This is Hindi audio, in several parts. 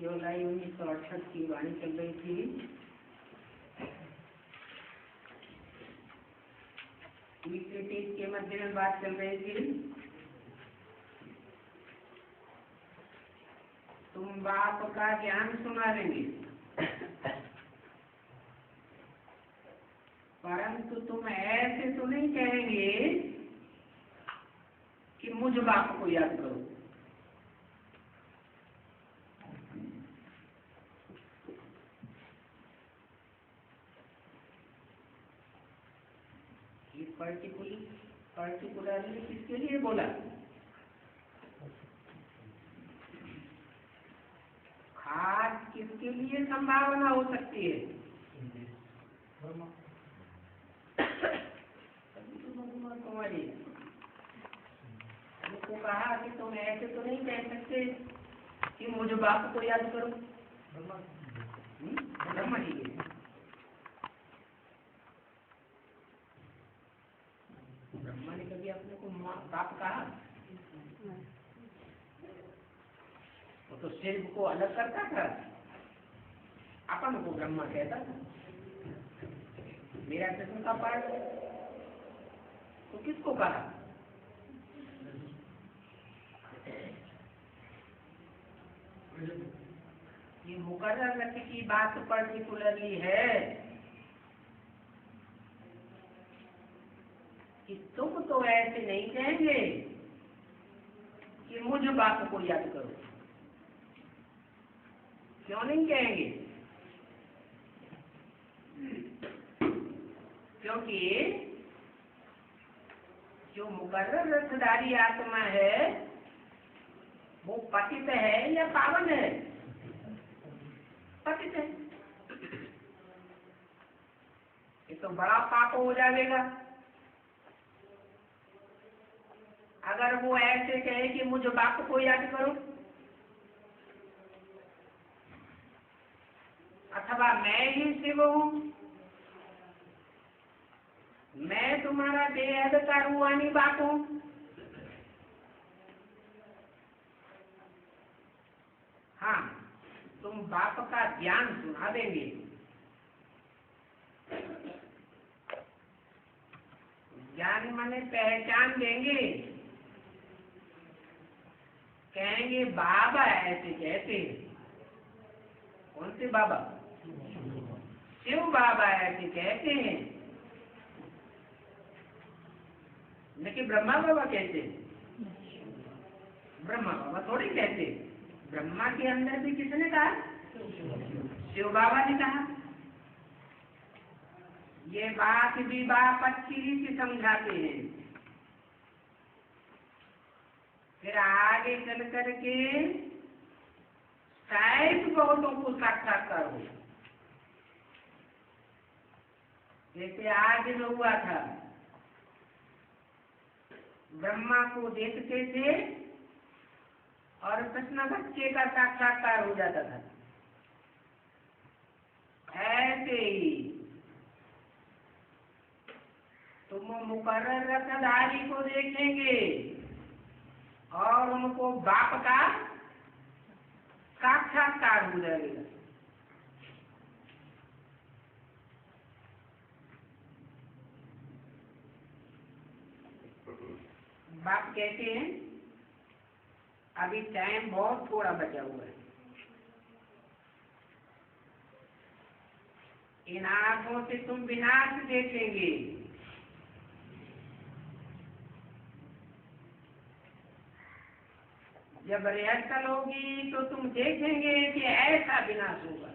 जुलाई 1968 की वाणी चल रही थी। 30 से 30 के मध्य में बात चल रही थी। तुम बाप का ज्ञान सुना देंगे, परंतु तुम ऐसे तो नहीं कहेंगे कि मुझ बाप को याद करो। पर्टिकुलरली किसके लिए बोला? खास किसके लिए संभावना हो सकती है? कुमारी उनको कहा कि तुम ऐसे तो नहीं कह सकते कि मुझे बाप को याद करो। ब्रह्मा जी के ब्रह्मा ने कभी अपने को बाप कहा? वो तो सिर्फ को अलग करता था, अपन को ब्रह्मा कहता था। मेरा कृष्ण का पाठ तो किसको कहा? ये मुकर्रर रखने की बात पर्टिकुलरली है कि तुम तो ऐसे नहीं कहेंगे कि मुझ बाप को याद करो। क्यों नहीं कहेंगे? क्योंकि जो मुकर्रर रसधारी आत्मा है वो पतित है या पावन है? पतित है। ये तो बड़ा पाप हो जाएगा अगर वो ऐसे कहे कि मुझे बाप को याद करो, अथवा मैं ही शिव हूँ, मैं तुम्हारा बेहद का रूहानी बाप हूँ। हाँ, तुम बाप का ज्ञान सुना देंगे, ज्ञान माने पहचान देंगे, कहेंगे बाबा ऐसे कहते हैं। कौन से बाबा? शिव बाबा ऐसे कहते हैं, लेकिन ब्रह्मा बाबा कहते हैं। ब्रह्मा बाबा थोड़ी कहते। ब्रह्मा के अंदर भी किसने कहा? शिव बाबा ने कहा। ये बात भी बाप अच्छी रीति समझाते हैं। फिर आगे चल करके शायद बहुतों को साक्षात्कार हो, जैसे आज में हुआ था। ब्रह्मा को देखते थे और कृष्ण बच्चे का साक्षात्कार हो जाता था। ऐसे ही तुम मुकर्रर रसधारी को देखेंगे उनको बाप का साक्षात्कार हो जाएगा। बाप कहते हैं अभी टाइम बहुत थोड़ा बचा हुआ है, इन आंखों से तुम विनाश देखेंगे। जब रिहर्सल होगी तो तुम देखेंगे कि ऐसा विनाश होगा।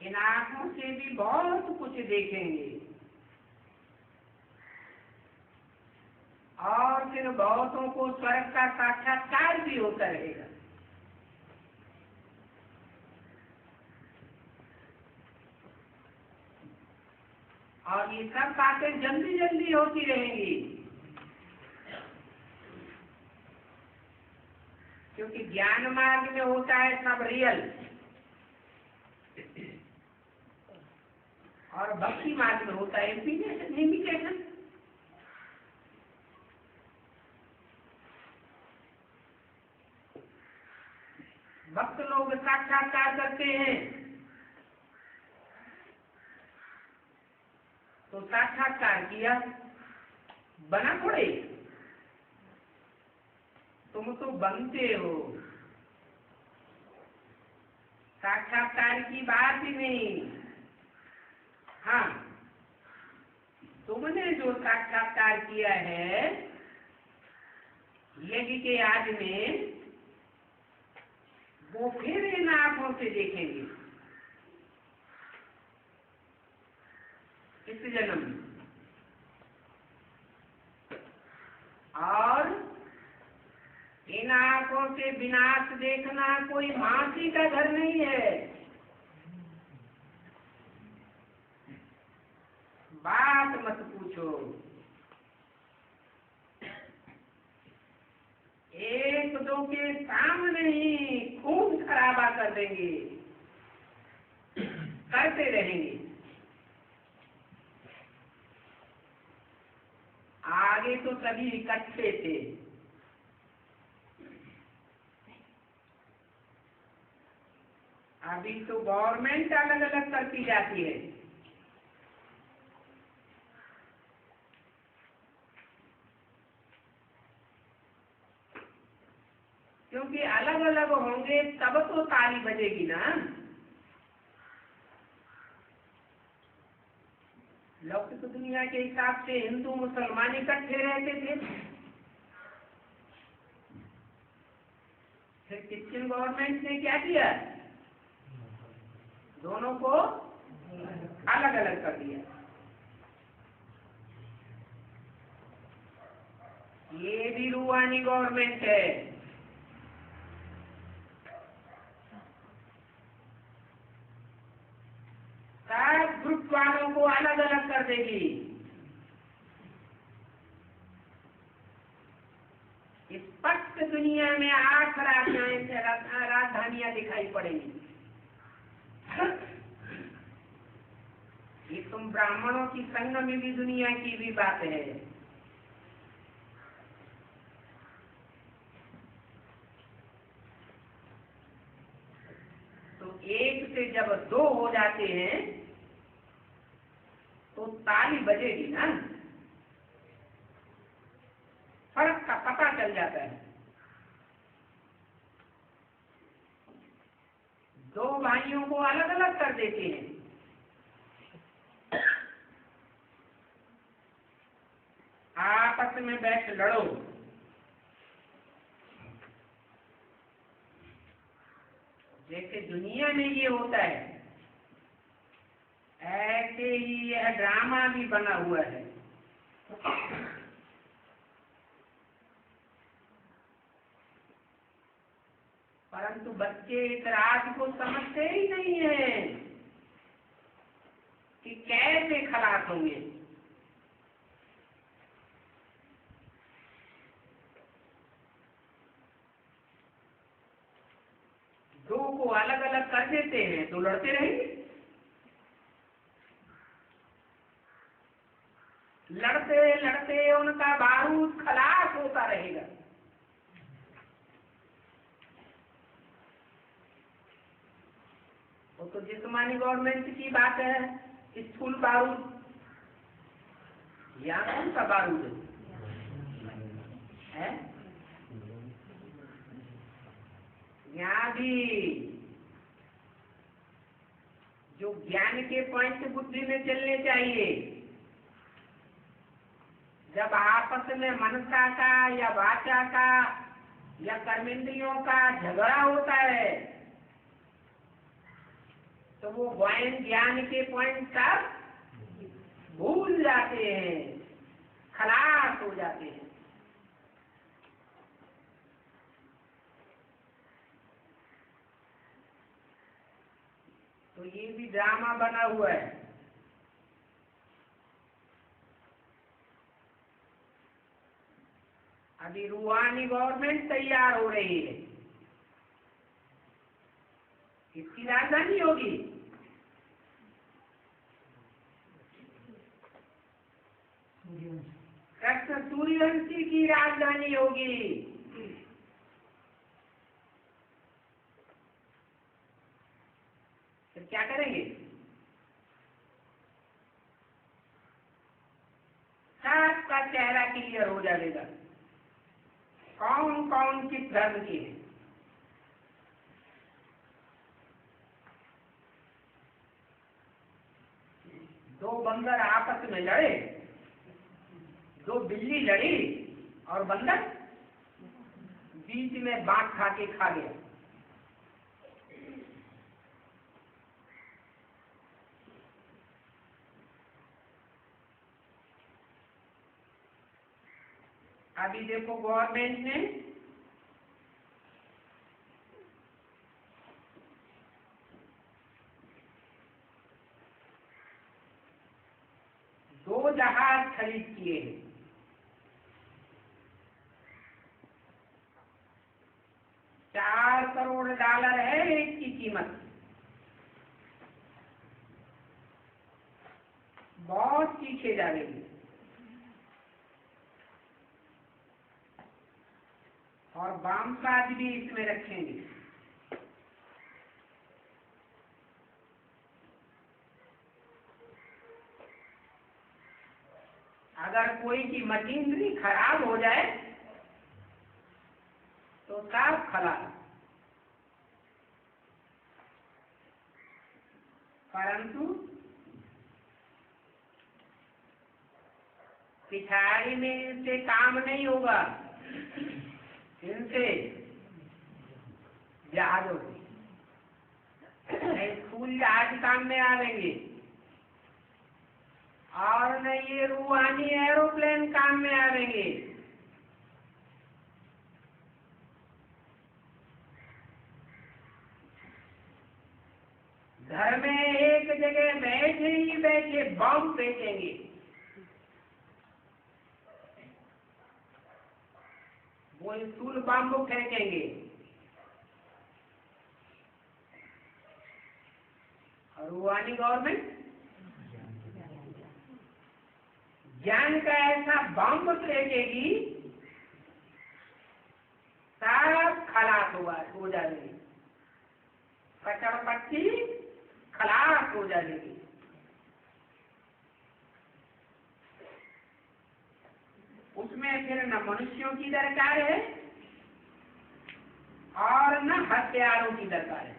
इन आंखों से भी बहुत कुछ देखेंगे और फिर बहुतों को स्वर्ग का साक्षात्कार भी होता रहेगा। और ये सब बातें जल्दी जल्दी होती रहेंगी, क्योंकि ज्ञान मार्ग में होता है सब रियल और भक्ति मार्ग में होता है इमिटेशन। भक्त लोग साक्षात्कार करते हैं तो साक्षात्कार किया, बना थोड़े, तुम तो बनते हो। साक्षात्कार की बात ही नहीं। हाँ, तुमने जो साक्षात्कार किया है यज्ञ के आज में, वो फिर इन आंखों से देखेंगे इस जन्म में। और इन आंखों से विनाश देखना कोई मासी का घर नहीं है। बात मत पूछो, एक दो के सामने ही खूब खराबा कर देंगे, करते रहेंगे। आगे तो सभी इकट्ठे थे, अभी तो गवर्नमेंट अलग अलग करती जाती है। क्योंकि अलग अलग होंगे तब तो ताली बजेगी ना। लौकिक दुनिया के हिसाब से हिंदू मुसलमान इकट्ठे रहते थे, फिर क्रिश्चियन गवर्नमेंट ने क्या किया, दोनों को अलग अलग कर दिया। ये भी रूहानी गवर्नमेंट है। सब ग्रुप वालों को अलग अलग कर देगी। स्पष्ट दुनिया में 8 राजधानियां दिखाई पड़ेंगी। ये तुम ब्राह्मणों की संग में भी दुनिया की भी बात है। तो एक से जब 2 हो जाते हैं तो ताली बजेगी ना, फर्क का पता चल जाता है। 2 भाइयों को अलग अलग कर देते हैं, आपस में बैठ लड़ो। जैसे दुनिया में ये होता है, ऐसे ही यह ड्रामा भी बना हुआ है। परंतु बच्चे इस रात को समझते ही नहीं है कि कैसे खलास होंगे। दो को अलग अलग कर देते हैं तो लड़ते रहेंगे। लड़ते लड़ते उनका बारूद खलास होता रहेगा। वो तो जिस्मानी गवर्नमेंट की बात है, स्थूल बारूद, यहाँ कौन सा बारूद है? यहाँ भी जो ज्ञान के पॉइंट बुद्धि में चलने चाहिए, जब आपस में मनसा का या वाचा का या कर्मेंद्रियों का झगड़ा होता है तो वो ज्ञान के पॉइंट सब भूल जाते हैं, खलास हो जाते हैं। तो ये भी ड्रामा बना हुआ है। अभी रूहानी गवर्नमेंट तैयार हो रही है, किसकी राजधानी होगी? कृष्ण सूर्यवंशी की राजधानी होगी। फिर क्या करेंगे? सबका चेहरा क्लियर हो जाएगा, कौन कौन किस धर्म के हैं। दो बंदर आपस में लड़े, दो बिल्ली लड़ी और बंदर बीच में बांट खा के खा गया। अभी देखो गवर्नमेंट ने दो जहाज खरीद किए हैं। $4 करोड़ है एक की कीमत। बहुत सीखे जाएंगे और बामकाज भी इसमें रखेंगे। अगर कोई की मशीनरी खराब हो जाए तो सब खलास, परंतु पिछाड़ी में इनसे काम नहीं होगा, इनसे जहाजों से फूल जहाज काम में आवेंगे और न ये रूहानी एरोप्लेन काम में आवेंगे। घर में एक जगह बैठे ही बैठे बम फेंकेंगे, वो स्थूल बम फेंकेंगे और रूहानी गवर्नमेंट ज्ञान का ऐसा बम फेंकेगी, सब खलास हो जाएगी, कचड़पट्टी खलास हो जाएगी। उसमें फिर न मनुष्यों की दरकार है और न हथियारों की दरकार है,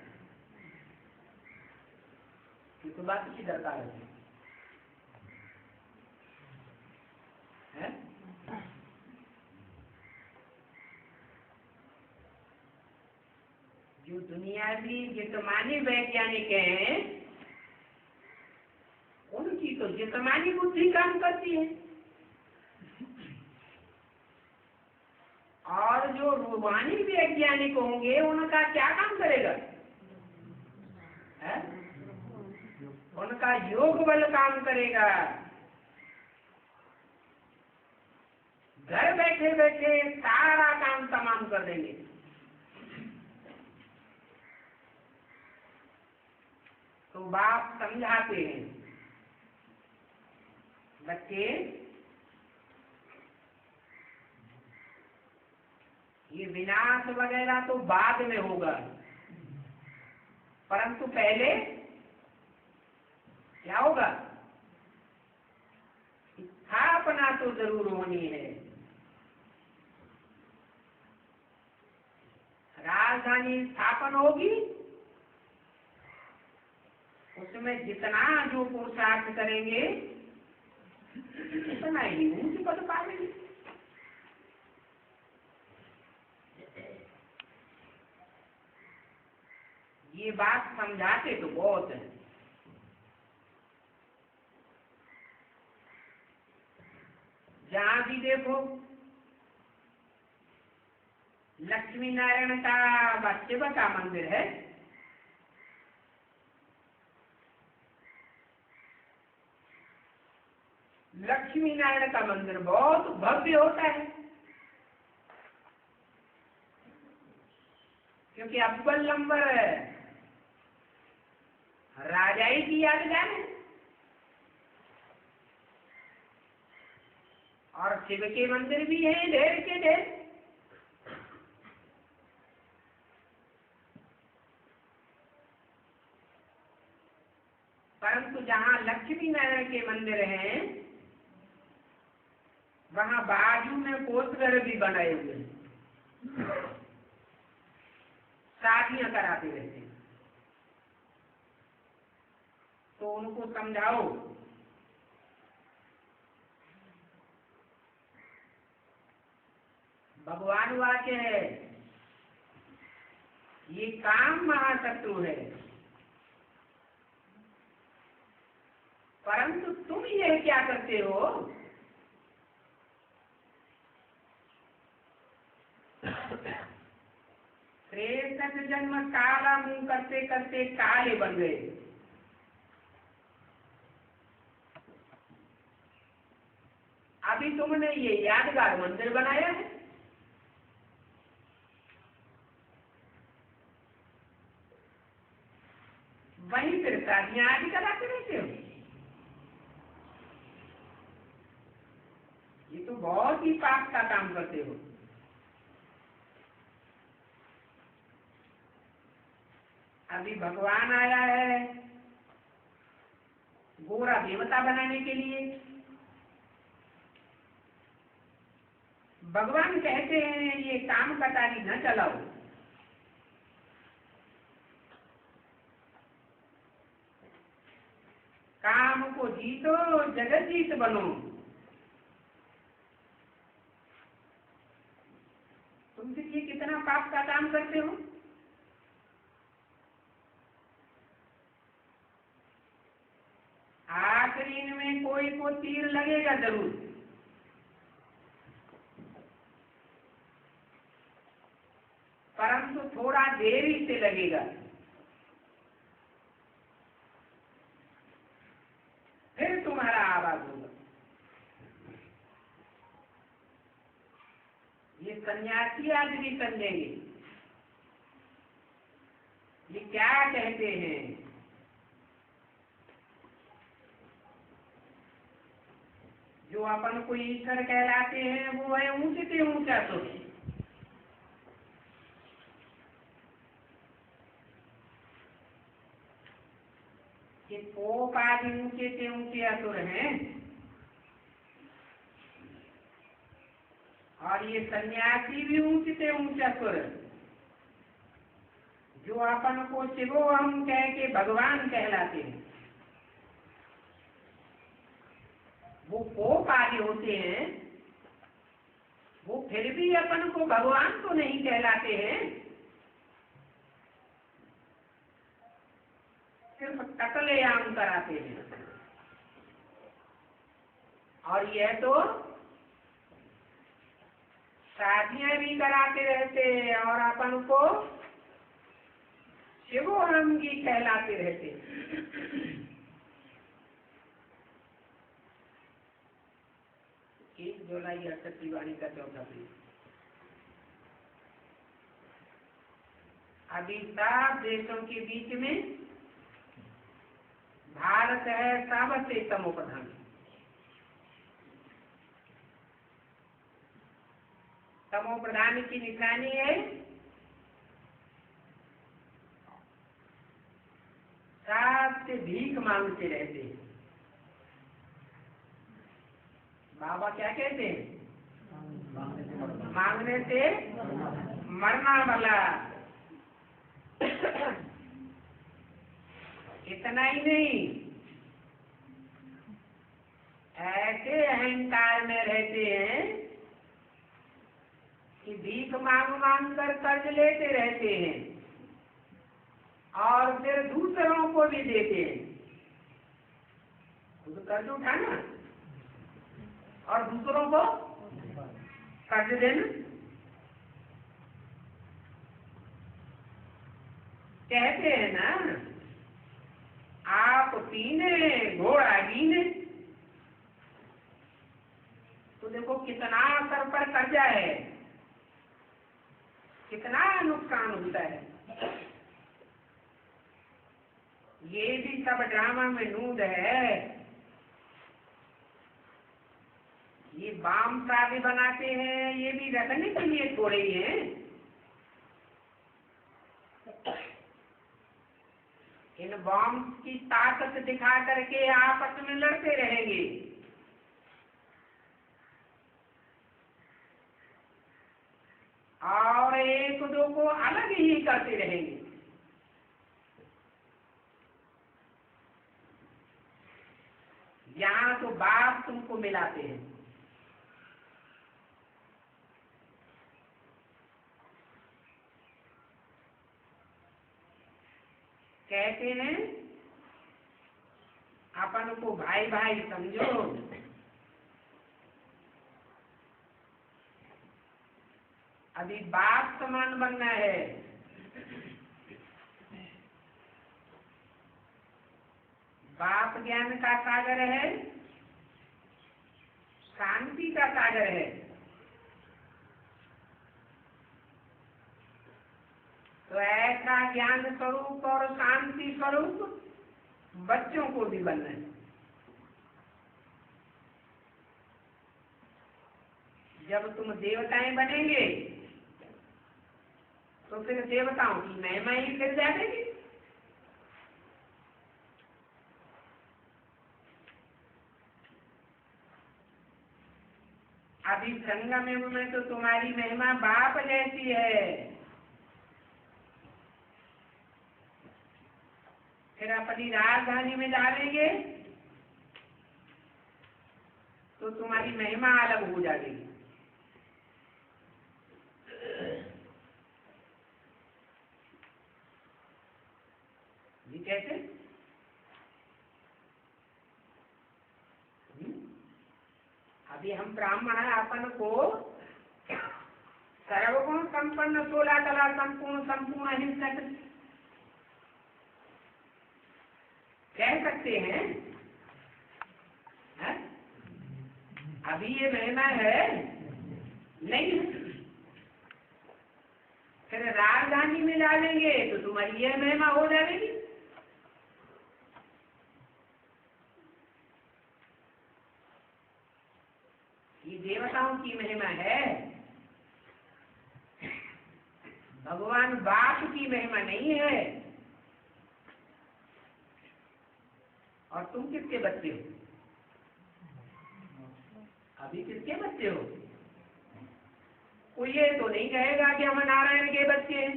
तो बात की दरकार है? जो दुनियावी जिस्मानी वैज्ञानिक हैं उनकी तो जिस्मानी बुद्धि काम करती है और जो रूहानी वैज्ञानिक होंगे उनका क्या काम करेगा? है? उनका योग बल काम करेगा। घर बैठे बैठे सारा काम तमाम कर देंगे। तो बाप समझाते हैं, बच्चे विनाश वगैरह तो बाद में होगा, परंतु पहले क्या होगा? स्थापना तो जरूर होनी है। राजधानी स्थापन होगी, उसमें जितना जो पुरुषार्थ करेंगे उतना ही ऊंच पद पाएंगे। ये बात समझाते तो बहुत है। जहां भी देखो लक्ष्मी नारायण का शिव का मंदिर है, लक्ष्मी नारायण का मंदिर बहुत भव्य होता है, क्योंकि अव्वल नंबर राजाई की यादगार है और शिव के मंदिर भी हैं ढेर के ढेर। परंतु जहाँ लक्ष्मी नारायण के मंदिर हैं वहाँ बाजू में कोषघर भी बनाए हुए हैं, शादियां कराते रहते हैं। तो उनको समझाओ भगवान वाक्य है, ये काम महाशत्रु है, परंतु तुम ये क्या करते हो? त्रेसठ जन्म काला मुंह करते करते काले बन गए। अभी तुमने ये यादगार मंदिर बनाया है, वहीं फिर शादियां आदि कराते रहते हो। ये तो बहुत ही पाप का काम करते हो। अभी भगवान आया है गोरा देवता बनाने के लिए। भगवान कहते हैं ये काम कटारी न चलाओ, काम को जीतो, जगत जीत बनो। तुम देखिए कितना पाप का काम करते हो। आखिरी में कोई को तीर लगेगा जरूर, परंतु थोड़ा देरी से लगेगा, फिर तुम्हारा आवाज होगा। ये सन्यासी आज भी समझेंगे ये क्या कहते हैं। जो अपन को ईश्वर कहलाते हैं वो है ऊंचे से ऊंचा तो, ये पोप आदि ऊंचे से ऊंचे असुर हैं और ये सन्यासी भी ऊंचे से ऊंचे असुर, जो अपन को शिवो हम कह के भगवान कहलाते हैं, वो पोप आदि होते हैं, वो फिर भी अपन को भगवान तो नहीं कहलाते हैं, सिर्फ कत्लेआम कराते हैं। और यह तो शादियां भी कराते रहते हैं और अपन को शिवोहंगी कहलाते रहते। 1 जुलाई 68 की वाणी का 4था पेज। अभी सब देशों के बीच में भारत है सबसे तमो प्रधान। तमो प्रधान की निशानी है सबसे भीख मांगते रहते हैं। बाबा क्या कहते हैं? मांगने से मरना वाला। इतना ही नहीं, ऐसे अहंकार में रहते हैं कि भीख मांग मांग कर कर्ज लेते रहते हैं और फिर दूसरों को भी देते हैं। खुद कर्ज उठाना और दूसरों को कर्ज देना। कहते हैं ना, आप पीने घोड़ा गिने। तो देखो कितना सर पर कर्जा है, कितना नुकसान होता है। ये भी सब ड्रामा में नूद है। ये बाम शादी बनाते हैं, ये भी रखने के लिए थोड़े ही हैं। इन बॉम्ब की ताकत दिखा करके आपस में लड़ते रहेंगे। और एक दो को अलग ही करते रहेंगे। यहाँ तो बाप तुमको मिलाते हैं। कहते हैं अपन को भाई भाई समझो। अभी बाप समान बनना है। बाप ज्ञान का सागर है, शांति का सागर है। तो ऐसा ज्ञान स्वरूप और शांति स्वरूप बच्चों को भी बनना है। जब तुम देवताएं बनेंगे तो फिर देवताओं की महिमा ही फिर जाएगी। अभी संगम युग में तो तुम्हारी महिमा बाप जैसी है। फिर अपनी राजधानी में डालेंगे तो तुम्हारी महिमा अलग हो जाएगी। ये कैसे? अभी हम ब्राह्मण है, अपन को सर्वगुण संपन्न 16 कला संपूर्ण संपूर्ण अहिंसक कह सकते हैं, है? अभी ये महिमा है नहीं। फिर राजधानी में डालेंगे तो तुम्हारी यह महिमा हो जाएगी। ये देवताओं की महिमा है, भगवान बाप की महिमा नहीं है। और तुम किसके बच्चे हो? अभी किसके बच्चे हो? कोई ये तो नहीं कहेगा कि हम नारायण के बच्चे हैं।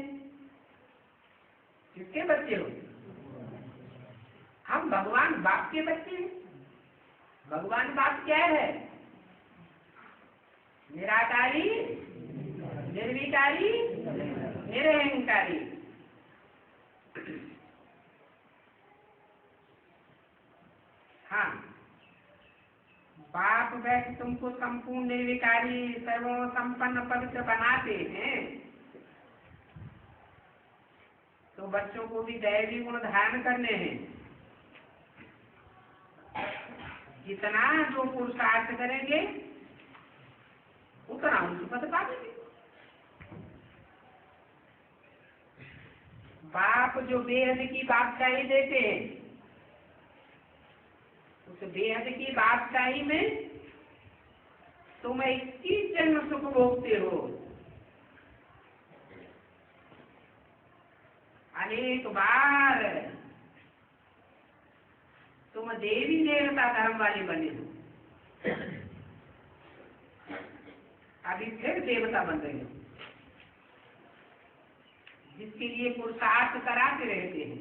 किसके बच्चे हो? हम भगवान बाप के बच्चे हैं। भगवान बाप क्या है? निराकारी, निर्विकारी, निरहंकारी। हाँ, बाप वैसे तुमको संपूर्ण निर्विकारी सर्व संपन्न पवित्र बनाते हैं, तो बच्चों को भी दैवी गुण धारण करने हैं। जितना जो पुरुषार्थ करेंगे उतना उनकी पद पाएंगे। बाप जो बेहद की बादशाही देते हैं, उस बेहद की बादशाही में तुम 21 जन्म सुख भोगते हो, अनेक बार तुम देवी देवता धर्म वाले बने हो, अभी फिर देवता बन रहे हो, जिसके लिए पुरुषार्थ कराते रहते हैं।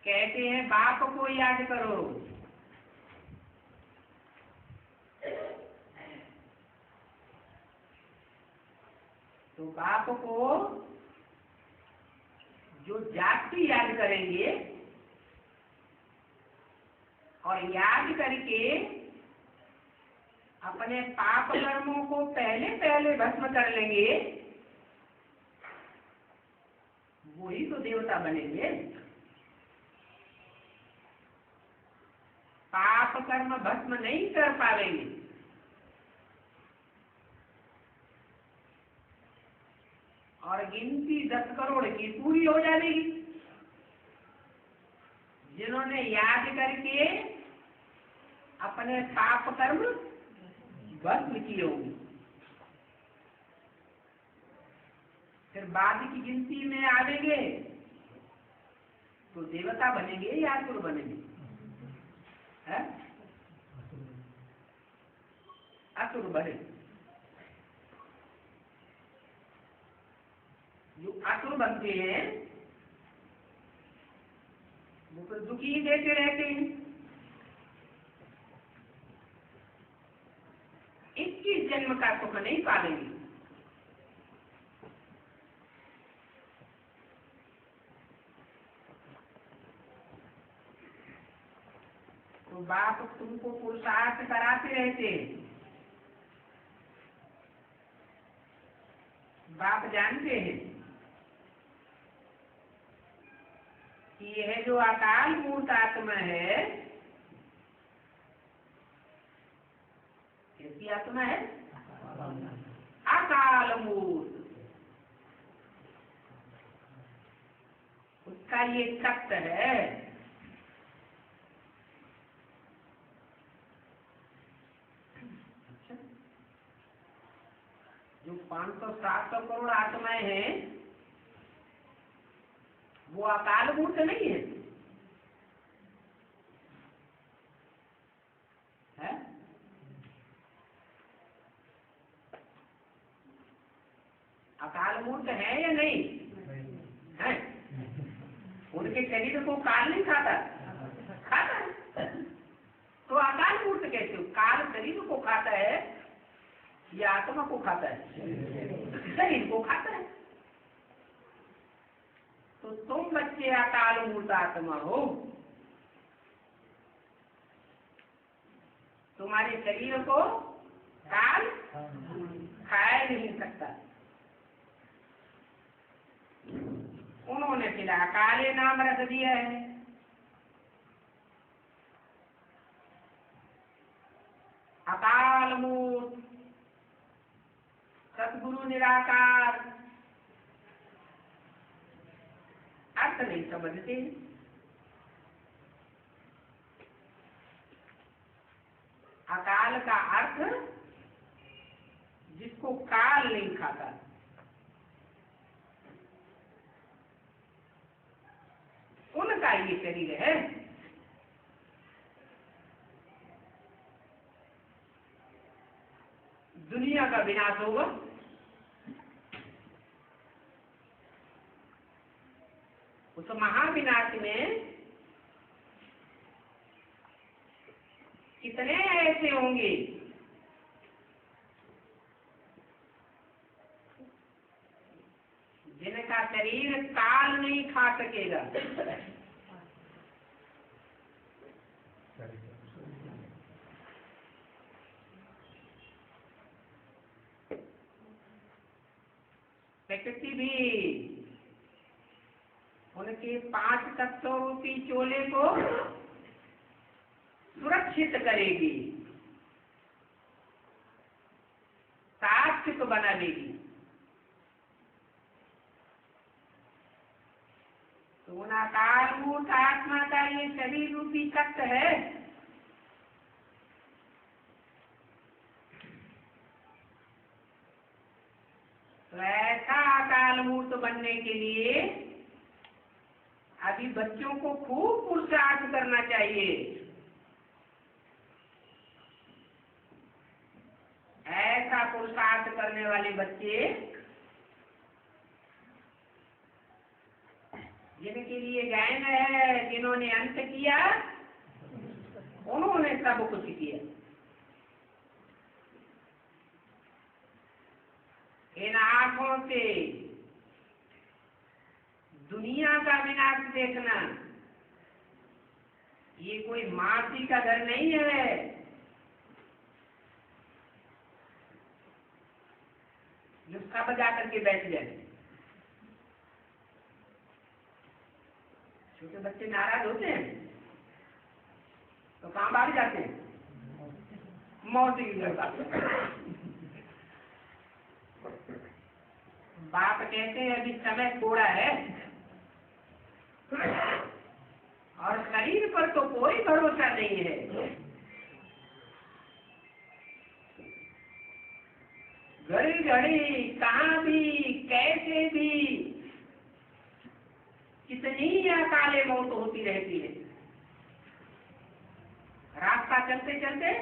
कहते हैं बाप को याद करो, तो बाप को जो जाति याद करेंगे और याद करके अपने पाप कर्मों को पहले पहले भस्म कर लेंगे, वही तो देवता बनेंगे। पाप कर्म भस्म नहीं कर पाएंगे, और गिनती 10 करोड़ की पूरी हो जाएगी जिन्होंने याद करके अपने पाप कर्म भस्म किए होंगे। फिर बाद की गिनती में आवेंगे तो देवता बनेंगे या असुर बनेंगे? असुर बने। जो असुर बनते हैं वो तो दुखी देते रहते हैं। 21 जन्म का सुख नहीं पालेंगे। तो बाप तुमको पुरुषार्थ कराते रहते हैं। बाप जानते हैं कि यह जो अकाल मूर्त आत्मा है, कैसी आत्मा है? अकाल मूर्त। उसका ये तत्व है। जो 500-700 करोड़ आत्माएं हैं वो अकाल मूर्त नहीं है, है? अकाल मूर्त है या नहीं है? उनके शरीर को काल नहीं खाता, खाता है। तो अकाल मूर्त कैसे हो? काल शरीर को खाता है या आत्मा को खाता है? शरीर को खाता है। तो तुम बच्चे अकाल मूर्त आत्मा हो। तुम्हारे शरीर को काल खाया नहीं सकता। उन्होंने फिर अकाले नाम रख दिया है। अकाल मूर्त, सद्गुरु निराकार, अर्थ नहीं समझते। अकाल का अर्थ जिसको काल नहीं खाता। उनका ये शरीर है। दुनिया का विनाश होगा, उस महाविनाश में कितने ऐसे होंगे जिनका शरीर काल नहीं खा सकेगा। प्रकृति भी उनके 5 तत्व रूपी चोले को सुरक्षित करेगी, सात्विक बना देगी। तो उन अकाल मूर्त आत्मा का ये शरीर रूपी तत्व है। करने के लिए अभी बच्चों को खूब पुरुषार्थ करना चाहिए। ऐसा पुरुषार्थ करने वाले बच्चे जिनके लिए गायन है, जिन्होंने अंत किया, उन्होंने सब कुछ किया। इन आंखों से दुनिया का विनाश देखना, ये कोई मासी का घर नहीं है। जो सब जाकर के बैठ जाए। छोटे बच्चे नाराज होते हैं तो कहाँ भाग जाते हैं? मौसी की तरफ। बाप कहते हैं अभी समय थोड़ा है और शरीर पर तो कोई भरोसा नहीं है। घड़ी घड़ी कहाँ भी कैसे भी कितनी अकाले मौत होती रहती है। रास्ता चलते चलते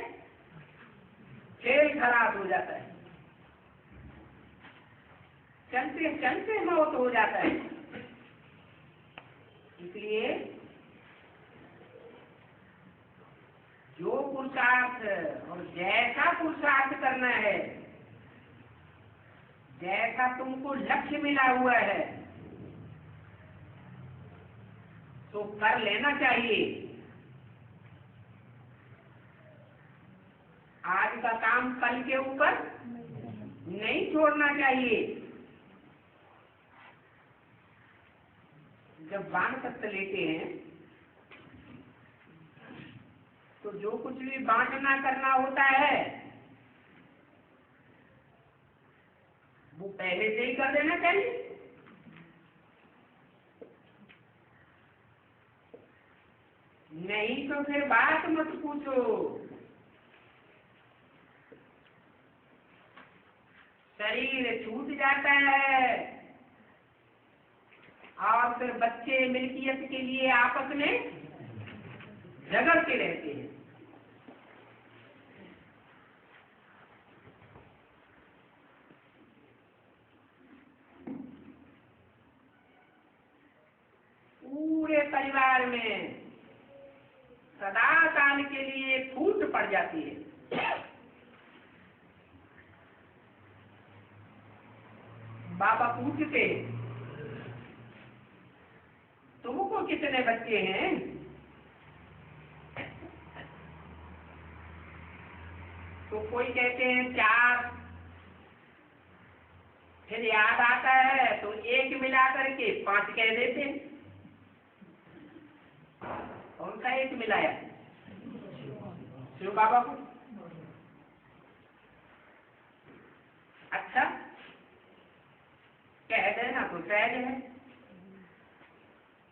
खेल खराब हो जाता है, चलते चलते मौत हो जाता है। इसलिए जो पुरुषार्थ और जैसा पुरुषार्थ करना है, जैसा तुमको लक्ष्य मिला हुआ है तो कर लेना चाहिए। आज का काम कल के ऊपर नहीं छोड़ना चाहिए। जब वानप्रस्थ लेते हैं तो जो कुछ भी बांटना करना होता है वो पहले से ही कर देना चाहिए। नहीं तो फिर बात मत पूछो। शरीर छूट जाता है और फिर बच्चे मिल्कियत के लिए आपस में झगड़ते रहते हैं। पूरे परिवार में सदा काल के लिए फूट पड़ जाती है। बाबा पूछते तुमको कितने बच्चे हैं? तो कोई कहते हैं 4। फिर याद आता है तो 1 मिला करके 5 कह देते हैं। कौन सा 1 मिलाया? शिव बाबा को। अच्छा कह देना तो सहज है।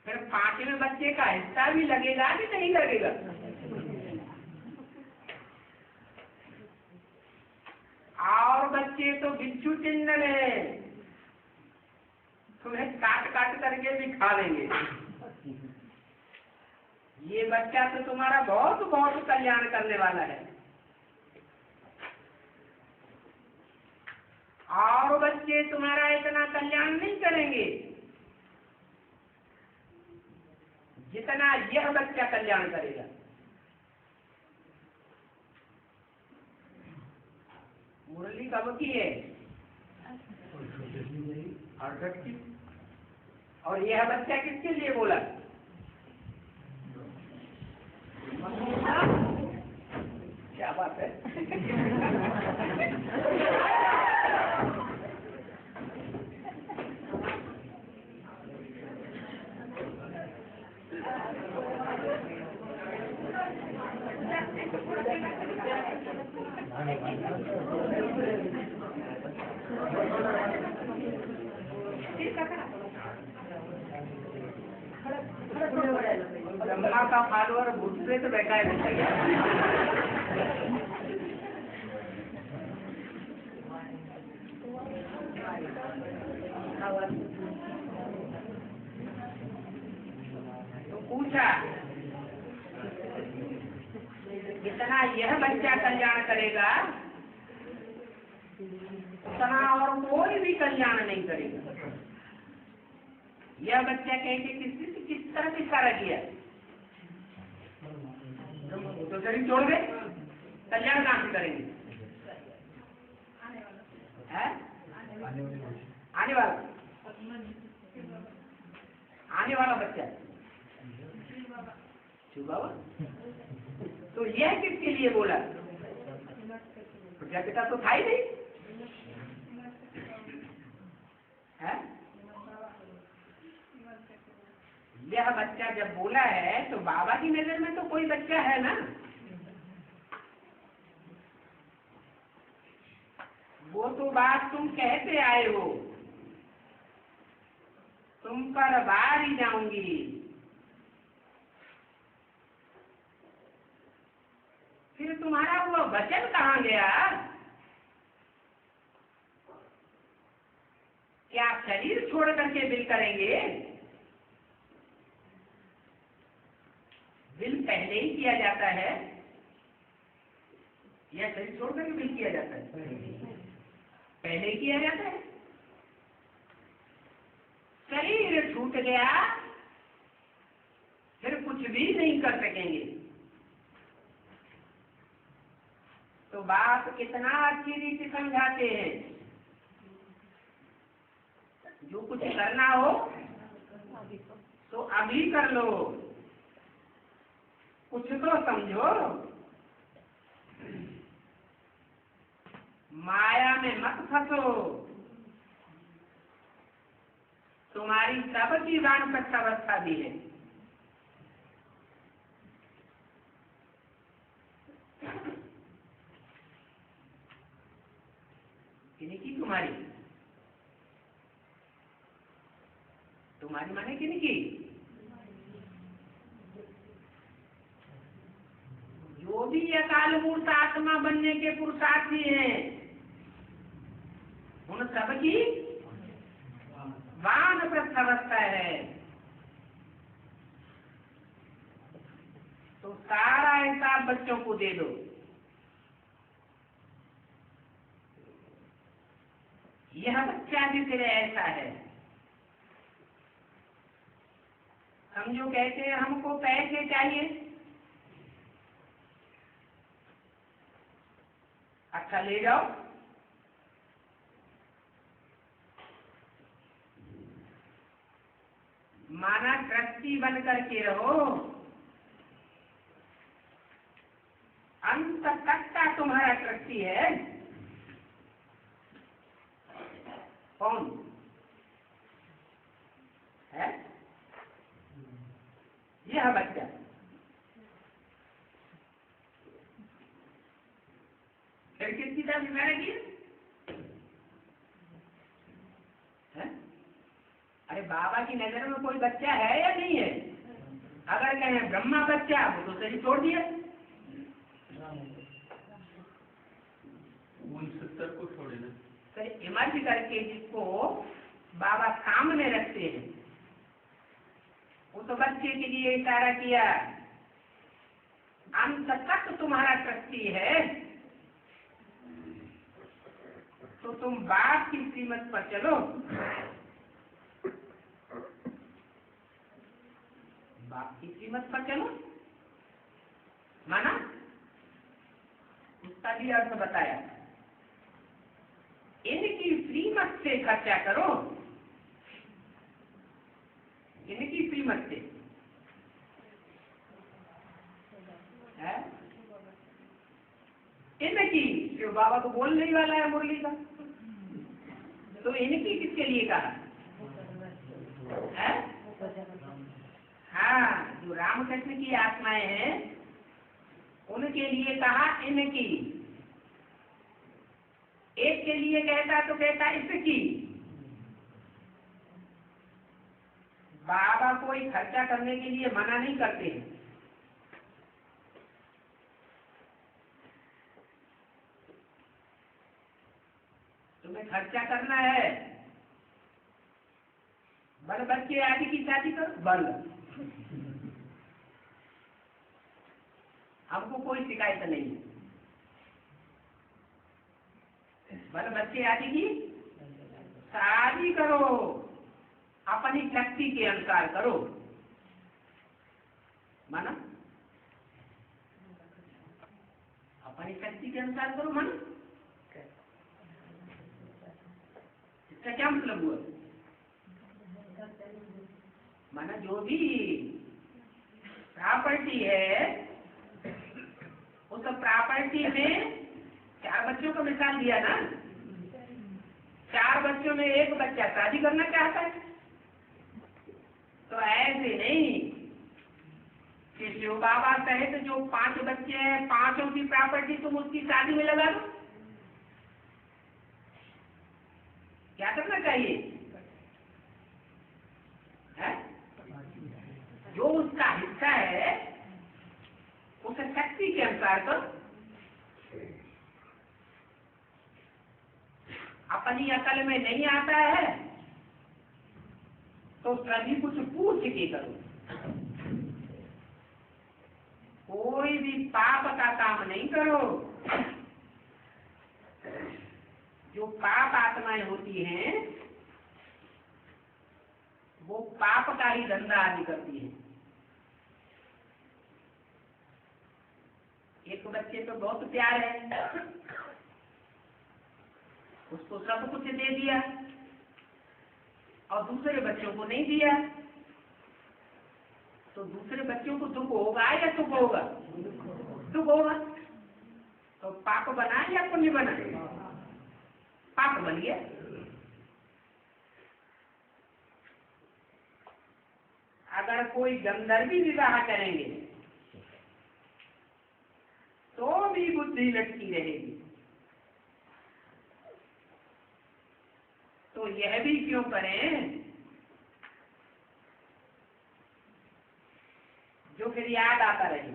फिर 5वें बच्चे का हिस्सा भी लगेगा कि नहीं लगेगा? और बच्चे तो बिच्छू चिन्ह है, तुम्हें काट काट करके भी खा लेंगे। ये बच्चा तो तुम्हारा बहुत बहुत कल्याण करने वाला है। और बच्चे तुम्हारा इतना कल्याण नहीं करेंगे जितना यह बच्चा कल्याण करेगा। मुरली कब की है? 68 की। और यह बच्चा किसके लिए बोला? क्या बात है। ब्रह्मा का फॉलोअर भूत तो बैठा है। जितना यह बच्चा कल्याण करेगा उतना और कोई भी कल्याण नहीं करेगा। यह बच्चा किस तरफ इशारा किया? तो शरीर छोड़ दे, कल्याण कहाँ से करेंगे? आने वाला बच्चा बाबा। तो यह किसके लिए बोला? प्रजापिता तो था ही नहीं है? यह बच्चा जब बोला है तो बाबा की नजर में तो कोई बच्चा है ना। वो तो बात तुम कहते आए हो, तुम पर बार ही जाऊंगी। फिर तुम्हारा वो वचन कहाँ गया? क्या शरीर छोड़ करके बिल करेंगे? बिल पहले ही किया जाता है या शरीर छोड़ करके बिल किया जाता है? पहले ही किया जाता है। शरीर छूट गया फिर कुछ भी नहीं कर सकेंगे। तो बात कितना अच्छी रीति समझाते हैं। जो कुछ करना हो तो अभी कर लो, कुछ तो समझो। माया में मत फंसो। तुम्हारी सबकी वानप्रस्थ अवस्था भी है। किनकी? तुम्हारी माने किनकी? जो भी अकाल मूर्त आत्मा बनने के पुरुषार्थी हैं उन सबकी वानप्रस्थ अवस्था है। तो सारा हिसाब बच्चों को दे दो। यह बच्चा भी फिर ऐसा है। समझो कहते हैं हमको पैसे चाहिए। अच्छा ले जाओ। माना ट्रस्टी बन करके रहो, अंत तक का तुम्हारा ट्रस्टी है। कौन है? यह बच्चा। फिर किसकी तरफ इशारा किया? अरे बाबा की नजर में कोई बच्चा है या नहीं है? अगर कहें ब्रह्मा बच्चा, वो तो सही छोड़ दिया। को छोड़े ना, तो इमर्ज करके जिसको बाबा सामने रखते हैं उस बच्चे के लिए इशारा किया। अंत तक तुम्हारा ट्रस्टी है तो तुम बाप की कीमत पर चलो। बाप की कीमत पर चलो माना उसका भी अर्थ बताया। इनकी कीमत से खर्चा करो, इनकी कीमत से है। इनकी जो बाबा को बोलने ही वाला है मुरली का, तो इनकी किसके लिए कहा है? हाँ, जो रामकृष्ण की आत्माएं हैं उनके लिए कहा इनकी। एक के लिए कहता तो कहता इसकी। बाबा कोई खर्चा करने के लिए मना नहीं करते हैं। तुम्हें खर्चा करना है, बल बच्चे आदि की शादी करो, बल हमको कोई शिकायत नहीं है। बल बच्चे आदि की शादी करो, अपनी शक्ति के अनुसार करो, माना अपनी शक्ति के अनुसार करो, माना इसका क्या मतलब हुआ? माना जो भी प्रॉपर्टी है उस प्रॉपर्टी में 4 बच्चों को मिसाल दिया ना, 4 बच्चों में एक बच्चा शादी करना चाहता है, तो ऐसे नहीं कि शिव बाबा सहित जो 5 बच्चे हैं 5 की प्रॉपर्टी तुम उसकी शादी में लगा दो। क्या करना चाहिए है? जो उसका हिस्सा है उसे शक्ति के अनुसार करो। अपनी अकल में नहीं आता है तो सभी कुछ पूछ के करो। कोई भी पाप का काम नहीं करो। जो पाप आत्माएं होती हैं वो पाप का ही धंधा आदि करती है। एक बच्चे तो बहुत प्यार है, उसको सब कुछ दे दिया और दूसरे बच्चों को नहीं दिया, तो दूसरे बच्चों को दुख होगा या सुख होगा? दुख होगा। तो पाप बना या पुण्य बना? पाप बन गया। अगर कोई गंधर्वी विवाह करेंगे तो भी बुद्धि लटकी रहेगी, तो यह भी क्यों करें जो फिर याद आता रहे।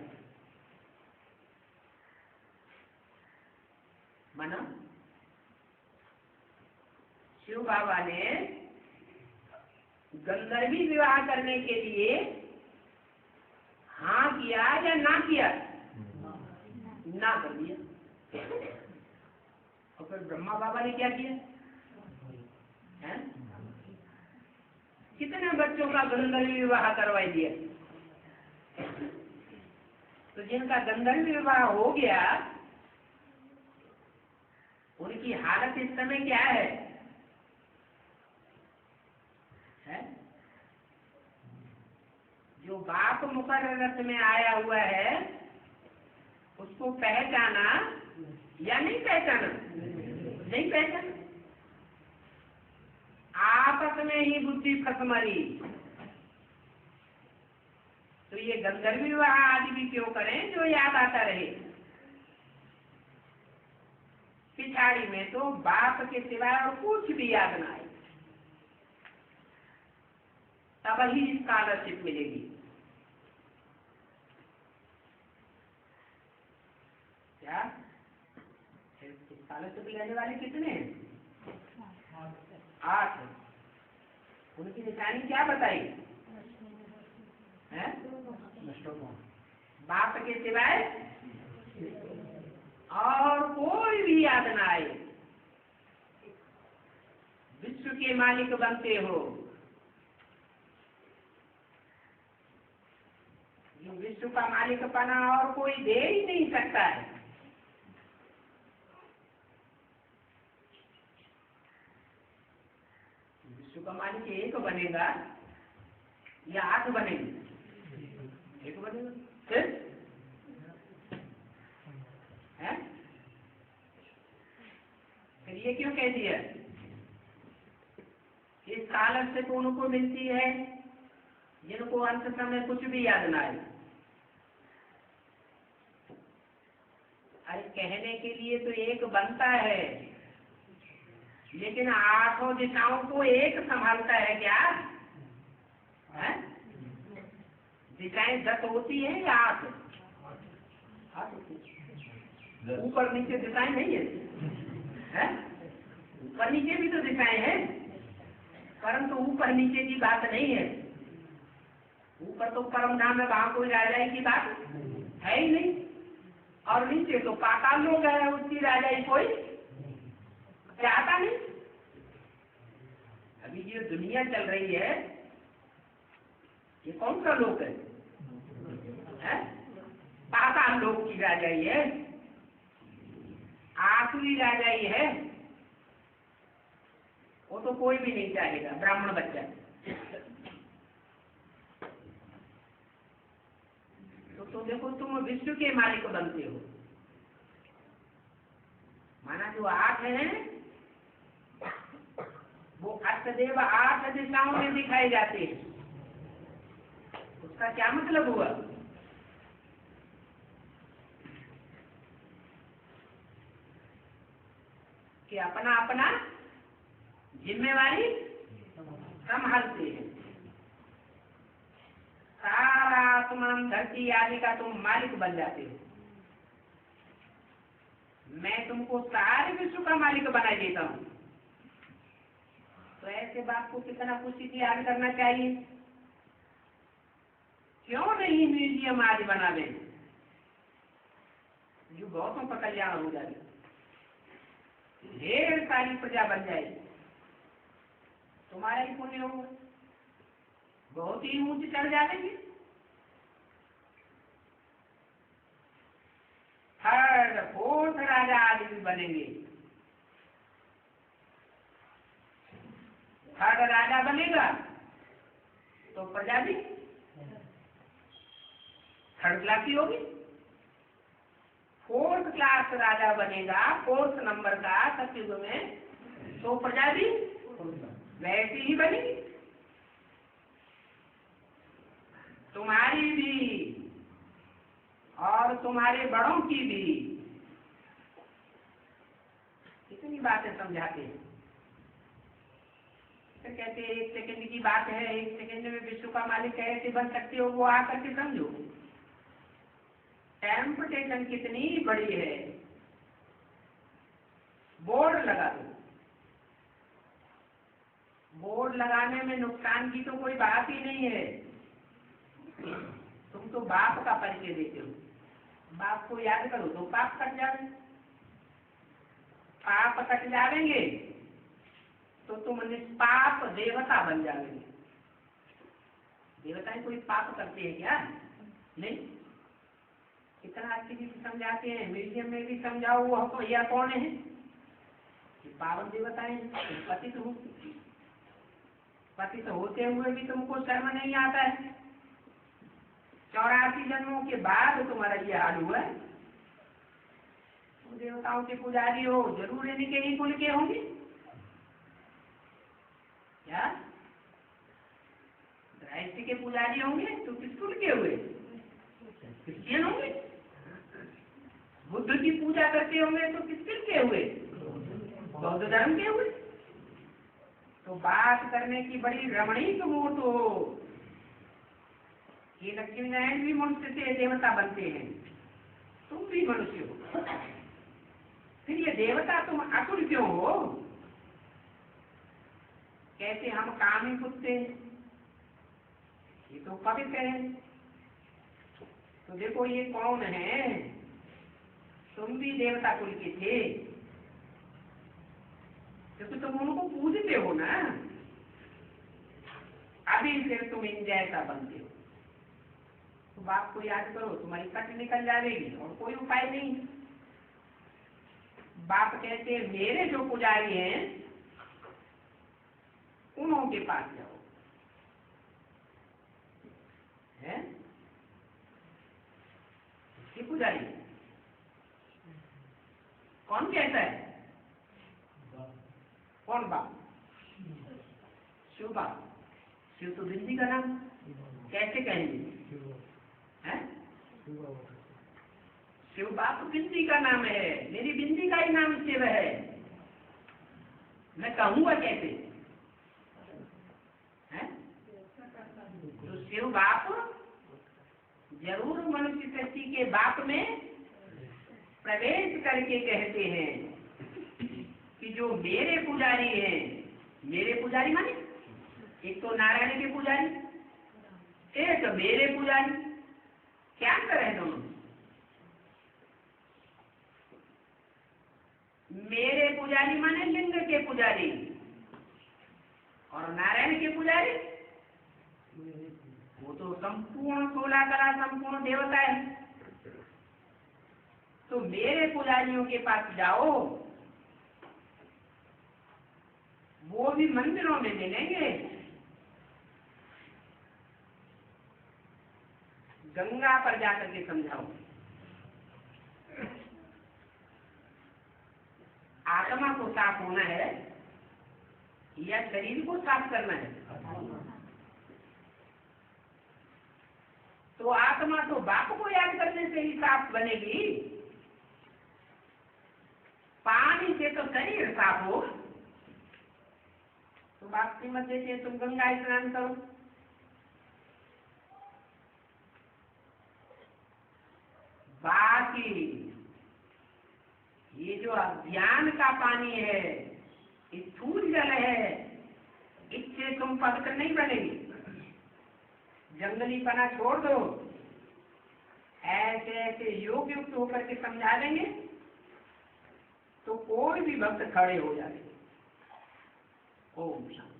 माना शिव बाबा ने गंधर्वी विवाह करने के लिए हाँ किया या ना किया? ना कर दिया। और फिर ब्रह्मा बाबा ने क्या किया है? कितने बच्चों का गंधर्वी विवाह करवाई दिया। तो जिनका गंधर्वी विवाह हो गया उनकी हालत इस समय क्या है? जो बाप मुकर्ररत में आया हुआ है उसको पहचाना या नहीं पहचाना? नहीं पहचाना। आपस में ही बुद्धि फंस मरी। तो ये गंधर्वी विवाह आदि भी क्यों करें जो याद आता रहे। पिछाड़ी में तो बाप के सिवाय और कुछ भी याद ना आए, तब ही स्कॉलरशिप मिलेगी। क्या स्कॉलरशिप लेने वाले कितने हैं? 8। उनकी निशानी क्या बताई है? बाप के सिवाय और कोई भी याद ना आए। विश्व के मालिक बनते हो। जो विश्व का मालिक बना और कोई दे ही नहीं सकता है। विश्व का मालिक एक बनेगा या 8 बनेंगे? एक बनेगा। फिर ये क्यों कह दिया? इस कालक से तो उनको मिलती है जिनको अंत समय कुछ भी याद ना आए। अरे कहने के लिए तो एक बनता है, लेकिन 8 दिशाओं को एक संभालता है क्या? दिशाएं 10 होती है या 8? ऊपर नीचे दिशाएं नहीं है? ऊपर नीचे भी तो दिशाएं हैं, परंतु ऊपर नीचे की बात नहीं है। ऊपर तो परम धाम है, वहां कोई राजाई की बात है ही नहीं। और नीचे तो पाताल लोग है, उसकी राजाई कोई चाहता नहीं। अभी ये दुनिया चल रही है, ये कौन सा लोक है? पाताल लोक की राजाई है, आखिरी राजाई है। वो तो कोई भी नहीं चाहेगा, ब्राह्मण बच्चा। तो देखो तुम विश्व के मालिक बनते हो। माना जो 8 हैं वो अष्टदेव 8 दिशाओं में दिखाए जाते हैं। उसका क्या मतलब हुआ? कि अपना अपना जिम्मेवारी संभालते हैं। सारा आसमान धरती आदि का तुम मालिक बन जाते हो। मैं तुमको सारे विश्व का मालिक बना देता हूँ। तो ऐसे बात को कितना कुछ त्याग करना चाहिए। क्यों नहीं म्यूजियम आदि बना दे, जो बहुतों का कल्याण हो जाए, ढेर सारी प्रजा बन जाए, तुम्हारा ही पुण्य होगा, बहुत ही ऊंच चढ़ जाएगी। थर्ड फोर्थ राजा आदि भी बनेंगे। थर्ड राजा बनेगा तो प्रजा भी थर्ड क्लास की होगी। फोर्थ क्लास राजा बनेगा, 4th नंबर का सतयुग में, तो प्रजा भी वैसी ही बनेगी। तुम्हारी भी और तुम्हारे बड़ों की भी। कितनी बातें समझाते हैं। तो कहते हैं 1 सेकंड की बात है, 1 सेकंड में विश्व का मालिक कैसे बन सकते हो, वो आकर के समझो। टेम्पटेशन कितनी बड़ी है। बोर्ड लगा दो। बोर्ड लगाने में नुकसान की तो कोई बात ही नहीं है। तुम तो बाप का परिचय देते हो। बाप को याद करो तो पाप कट जाए। पाप कट जाएंगे तो तुम निष्पाप देवता बन जाओगे। देवताएं कोई पाप करते हैं क्या? नहीं। कितना अच्छी चीज समझाते हैं। म्यूजियम में भी समझाओ, वो भैया कौन है? पावन देवताएं। पतित होते हुए भी तुमको शर्म नहीं आता है। 84 जन्मों के बाद तुम्हारा ये हाल हुआ है। तुम देवताओं के पुजारी हो, जरूर इन्हीं के ही कुल के होंगे क्या? क्राइस्ट के पुजारी होंगे तो किस कुल के हुए? क्रिश्चियन होंगे। बुद्ध की पूजा करते होंगे तो किस कुल के हुए? बौद्ध धर्म के हुए। तो बात करने की बड़ी रमणीक मूर्त हो। ये लक्ष्मी नारायण भी मनुष्य से देवता बनते हैं, तुम भी मनुष्य हो। फिर ये देवता तुम असुर क्यों हो? कैसे हम कामी कुत्ते, ये तो पवित्र है। तो देखो ये कौन है? तुम भी देवता कुल के थे, क्योंकि तुम उनको पूजते हो ना। अभी फिर तुम इन जैसा बनते हो। तो बाप को याद करो, तुम्हारी कट निकल जाएगी और कोई उपाय नहीं। बाप कहते हैं मेरे जो पुजारी हैं उन्हों के पास जाओ। है ये पुजारी कौन कहता है? कौन बाप? शिव बाप। शिव तो बिंदी का नाम, कैसे कहेंगे? शिव बाप बिंदी का नाम है। मेरी बिंदी का ही नाम शिव है। मैं कहूंगा कैसे? है तो शिव बाप जरूर मनुष्य सृष्टि के बाप में प्रवेश करके कहते हैं कि जो मेरे पुजारी हैं, मेरे पुजारी माने एक तो नारायण के पुजारी, एक मेरे पुजारी, क्या अंतर है दोनों? मेरे पुजारी माने लिंग के पुजारी, और नारायण के पुजारी वो तो संपूर्ण 16 कला संपूर्ण देवता है। तो मेरे पुजारियों के पास जाओ, वो भी मंदिरों में मिलेंगे। गंगा पर जाकर के समझाओ। आत्मा को साफ होना है या शरीर को साफ करना है? तो आत्मा तो बाप को याद करने से ही साफ बनेगी। पानी से तो शरीर साफ हो। तो बाप की मत देते तुम गंगा स्नान करो। बाकी ये जो अज्ञान का पानी है, स्थूल जल है, इससे तुम पवित्र नहीं बनेगी। जंगलीपना छोड़ दो, ऐसे ऐसे योग युक्त होकर के समझा देंगे तो कोई भी भक्त खड़े हो जाएंगे। ओम शांति।